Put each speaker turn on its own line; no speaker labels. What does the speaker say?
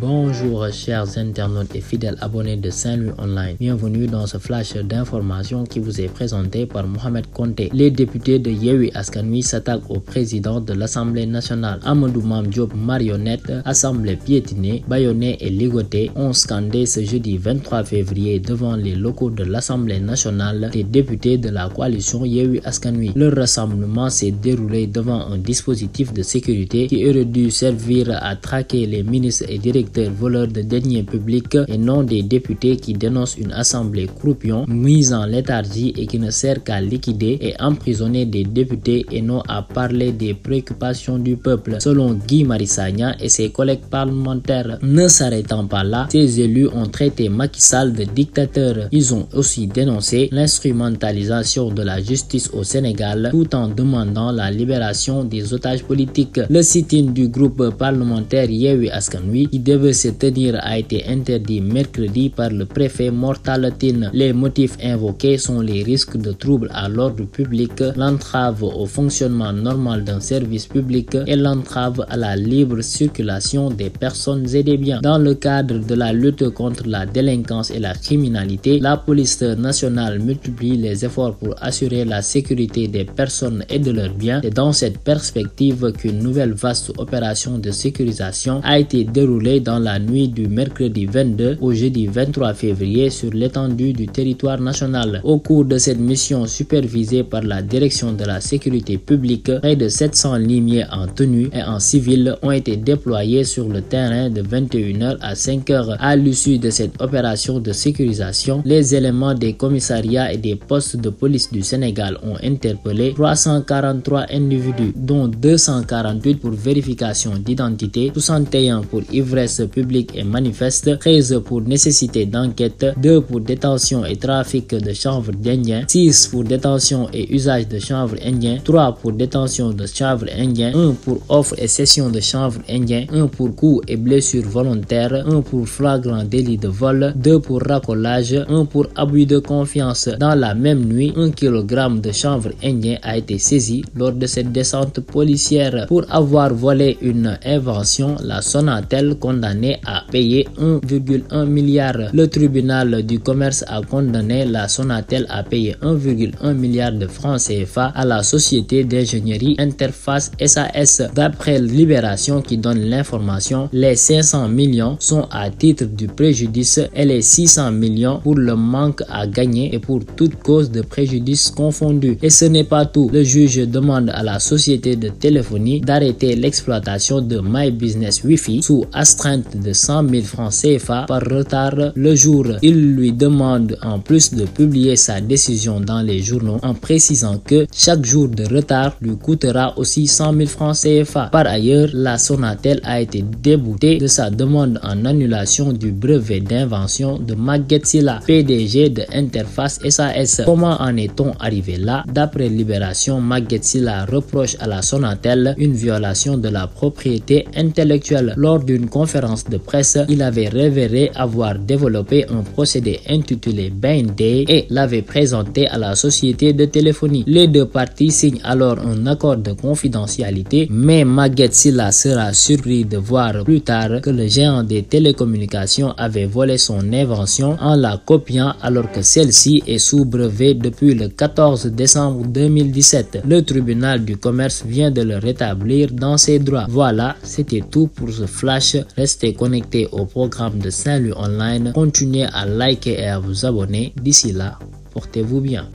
Bonjour chers internautes et fidèles abonnés de Saint-Louis Online. Bienvenue dans ce flash d'informations qui vous est présenté par Mohamed Konté. Les députés de Yewwi Askan Wi s'attaquent au président de l'Assemblée nationale. Amadou Mame Diop, marionnette, assemblée piétinée, bâillonnée et ligotée, ont scandé ce jeudi 23 février devant les locaux de l'Assemblée nationale des députés de la coalition Yewwi Askan Wi. Le rassemblement s'est déroulé devant un dispositif de sécurité qui aurait dû servir à traquer les ministres et directeurs voleurs de deniers publics et non des députés qui dénoncent une assemblée croupion mise en léthargie et qui ne sert qu'à liquider et emprisonner des députés et non à parler des préoccupations du peuple, selon Guy Marius Sagna et ses collègues parlementaires. Ne s'arrêtant pas là, ces élus ont traité Macky Sall de dictateur. Ils ont aussi dénoncé l'instrumentalisation de la justice au Sénégal tout en demandant la libération des otages politiques. Le sit-in du groupe parlementaire Yewwi Askan Wi qui devait se tenir a été interdit mercredi par le préfet Mor Talla Tine. Les motifs invoqués sont les risques de troubles à l'ordre public, l'entrave au fonctionnement normal d'un service public et l'entrave à la libre circulation des personnes et des biens. Dans le cadre de la lutte contre la délinquance et la criminalité, la police nationale multiplie les efforts pour assurer la sécurité des personnes et de leurs biens. C'est dans cette perspective qu'une nouvelle vaste opération de sécurisation a été déroulée dans la nuit du mercredi 22 au jeudi 23 février sur l'étendue du territoire national. Au cours de cette mission supervisée par la direction de la sécurité publique, près de 700 limiers en tenue et en civil ont été déployés sur le terrain de 21h à 5h. À l'issue de cette opération de sécurisation, les éléments des commissariats et des postes de police du Sénégal ont interpellé 343 individus, dont 248 pour vérification d'identité, 61 pour ivresse publique et manifeste, 13 pour nécessité d'enquête, 2 pour détention et trafic de chanvre indien, 6 pour détention et usage de chanvre indien, 3 pour détention de chanvre indien, 1 pour offre et cession de chanvre indien, 1 pour coups et blessures volontaires, 1 pour flagrant délit de vol, 2 pour racolage, 1 pour abus de confiance. Dans la même nuit, 1 kg de chanvre indien a été saisi lors de cette descente policière. Pour avoir volé une invention, la Sonatel condamnée à payer 1,1 milliard. Le tribunal du commerce a condamné la Sonatel à payer 1,1 milliard de francs CFA à la société d'ingénierie Interface SAS. D'après Libération qui donne l'information, les 500 millions sont à titre du préjudice et les 600 millions pour le manque à gagner et pour toute cause de préjudice confondue. Et ce n'est pas tout. Le juge demande à la société de téléphonie d'arrêter l'exploitation de My Business Wi-Fi sous astreinte de 100 000 francs CFA par retard le jour. Il lui demande en plus de publier sa décision dans les journaux en précisant que chaque jour de retard lui coûtera aussi 100 000 francs CFA. Par ailleurs, la Sonatel a été déboutée de sa demande en annulation du brevet d'invention de Maguette Sylla, PDG de Interface SAS. Comment en est-on arrivé là? D'après Libération, Maguette Sylla reproche à la Sonatel une violation de la propriété intellectuelle. Lors d'une conférence de presse, il avait révélé avoir développé un procédé intitulé Bind Day et l'avait présenté à la société de téléphonie. Les deux parties signent alors un accord de confidentialité, mais Maguette Sylla sera surpris de voir plus tard que le géant des télécommunications avait volé son invention en la copiant alors que celle-ci est sous brevet depuis le 14 décembre 2017. Le tribunal du commerce vient de le rétablir dans ses droits. Voilà, c'était tout pour ce flash. Restez connectés au programme de Saint-Louis Online. Continuez à liker et à vous abonner. D'ici là, portez-vous bien.